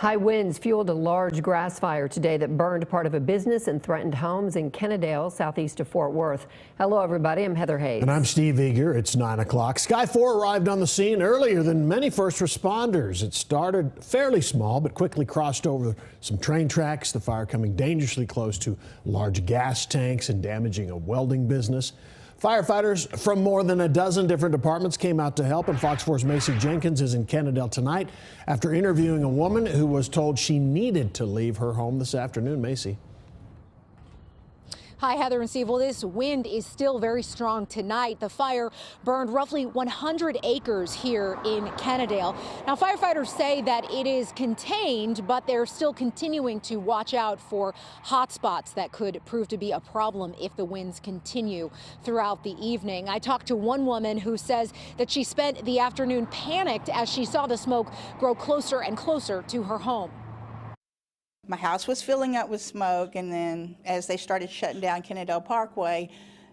High winds fueled a large grass fire today that burned part of a business and threatened homes in Kennedale, southeast of Fort Worth. Hello, everybody. I'm Heather Hayes. And I'm Steve Eager. It's 9 o'clock. Sky 4 arrived on the scene earlier than many first responders. It started fairly small, but quickly crossed over some train tracks, the fire coming dangerously close to large gas tanks and damaging a welding business. Firefighters from more than a dozen different departments came out to help, and Fox 4's MACY Jenkins is in Kennedale tonight after interviewing a woman who was told she needed to leave her home this afternoon. MACY. Hi, Heather and Steve. Well, this wind is still very strong tonight. The fire burned roughly 100 acres here in Kennedale. Now, firefighters say that it is contained, but they're still continuing to watch out for hot spots that could prove to be a problem if the winds continue throughout the evening. I talked to one woman who says that she spent the afternoon panicked as she saw the smoke grow closer and closer to her home. My house was filling up with smoke, and then as they started shutting down Kennedale Parkway,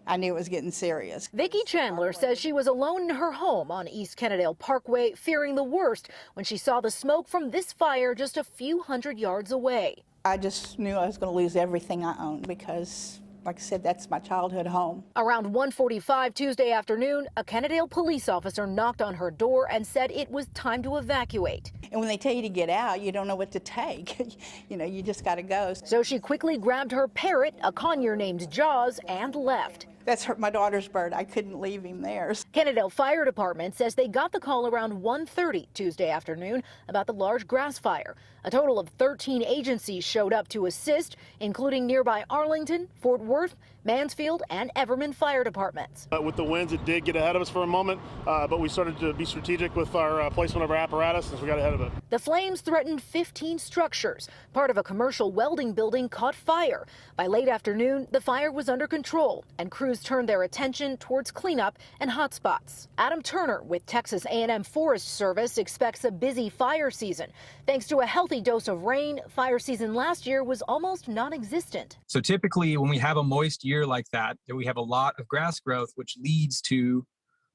I knew it was getting serious. Vicki Chandler says she was alone in her home on East Kennedale Parkway, fearing the worst when she saw the smoke from this fire just a few hundred yards away. I just knew I was going to lose everything I owned because, like I said, that's my childhood home. Around 1:45 Tuesday afternoon, a Kennedale police officer knocked on her door and said it was time to evacuate. And when they tell you to get out, you don't know what to take. You just got to go. So she quickly grabbed her parrot, a conure named Jaws, and left. That's my daughter's bird. I couldn't leave him there. Kennedale Fire Department says they got the call around 1:30 Tuesday afternoon about the large grass fire. A total of 13 agencies showed up to assist, including nearby Arlington, Fort Worth, Mansfield, and Everman fire departments. With the winds, it did get ahead of us for a moment, but we started to be strategic with our placement of our apparatus as we got ahead of it. The flames threatened 15 structures. Part of a commercial welding building caught fire. By late afternoon, the fire was under control, and crews turned their attention towards cleanup and hotspots. Adam Turner with Texas A&M Forest Service expects a busy fire season. Thanks to a healthy dose of rain, fire season last year was almost non-existent. So typically when we have a moist year like that, we have a lot of grass growth, which leads to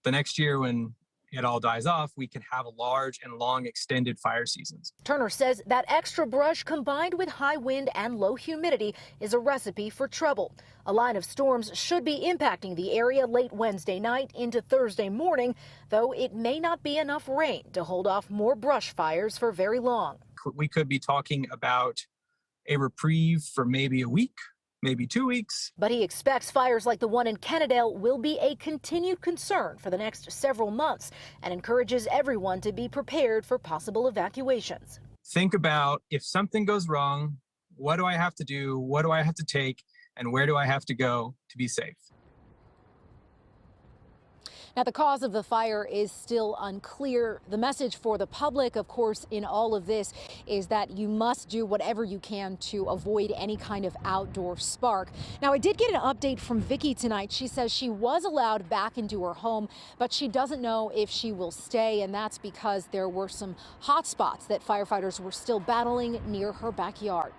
the next year when it all dies off, we can have large and long extended fire seasons. Turner says that extra brush combined with high wind and low humidity is a recipe for trouble. A line of storms should be impacting the area late Wednesday night into Thursday morning, though it may not be enough rain to hold off more brush fires for very long. We could be talking about a reprieve for maybe a week, maybe 2 weeks. But he expects fires like the one in Kennedale will be a continued concern for the next several months and encourages everyone to be prepared for possible evacuations. Think about if something goes wrong, what do I have to do? What do I have to take? And where do I have to go to be safe? Now, the cause of the fire is still unclear. The message for the public, of course, in all of this is that you must do whatever you can to avoid any kind of outdoor spark. Now, I did get an update from Vicki tonight. She says she was allowed back into her home, but she doesn't know if she will stay, and that's because there were some hot spots that firefighters were still battling near her backyard.